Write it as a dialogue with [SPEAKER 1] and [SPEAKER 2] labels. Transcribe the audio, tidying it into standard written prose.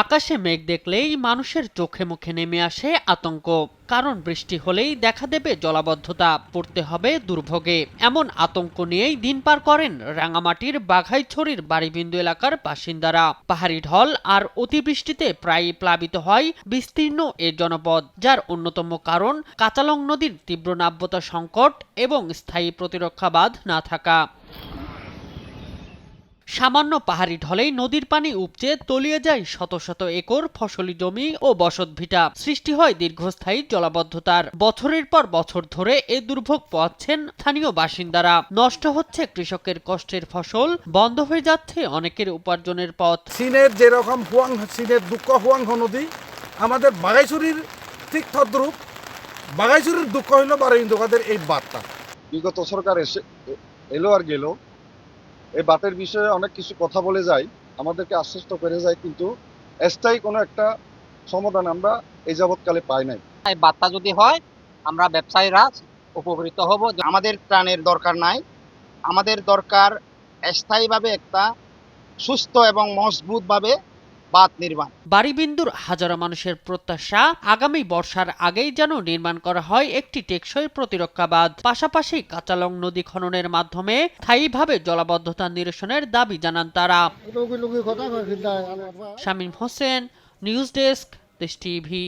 [SPEAKER 1] আকাশে মেঘ দেখলেই মানুষের চোখে মুখে নেমে আসে আতঙ্ক। কারণ বৃষ্টি হলেই দেখা দেবে জলাবদ্ধতা, পড়তে হবে দুর্ভোগে। এমন আতঙ্ক নিয়েই দিন পার করেন রাঙামাটির বাঘাইছড়ির বাড়িবিন্দু এলাকার বাসিন্দারা। পাহাড়ি ঢল আর অতিবৃষ্টিতে প্রায়ই প্লাবিত হয় বিস্তীর্ণ এ জনপদ, যার অন্যতম কারণ কাচালং নদীর তীব্র নাব্যতা সংকট এবং স্থায়ী প্রতিরক্ষা বাঁধ না থাকা। সামান্য পাহাড়ি ঢলেই নদীর পানি উপচে তলিয়ে যায় শত শত একর ফসলি জমি ও বসতভিটা। সৃষ্টি হয় দীর্ঘস্থায়ী জলাবদ্ধতার। বছরের পর বছর ধরে এ দুর্ভোগ পোহাচ্ছেন স্থানীয় বাসিন্দারা। নষ্ট হচ্ছে কৃষকের কষ্টের ফসল, বন্ধ হয়ে যাচ্ছে অনেকের উপার্জনের পথ।
[SPEAKER 2] চীনের যেরকম চীনের দুঃখ হুয়াংহ নদী, আমাদের বাঘাইছড়ির ঠিক তদ্রূপ। বাঘাইছড়ির দুঃখ হইল বাড়িন্দুকাদের এই বাঁধটা।
[SPEAKER 3] বিগত সরকার এলো আর গেল, এই বাতের বিষয়ে অনেক কিছু কথা বলে যায়, আমাদেরকে আশ্বস্ত করে যায়, কিন্তু স্থায়ী কোনো একটা সমাধান আমরা এই যাবৎকালে পাই নাই।
[SPEAKER 4] এই বার্তা যদি হয় আমরা ব্যবসায়ীরা উপকৃত হব। আমাদের ত্রাণের দরকার নাই, আমাদের দরকার স্থায়ীভাবে একটা সুস্থ এবং মজবুতভাবে বাঁধ নির্মাণ।
[SPEAKER 1] বাড়িবিন্দুর হাজারো মানুষের প্রত্যাশা, আগামী বর্ষার আগেই যেন নির্মাণ করা হয় একটি টেকসই প্রতিরক্ষা বাঁধ। পাশাপাশি কাচালং নদী খননের মাধ্যমে স্থায়ীভাবে জলাবদ্ধতা নিরসনের দাবি জানান তারা। শামীম হোসেন, নিউজ ডেস্ক, দেশ টিভি।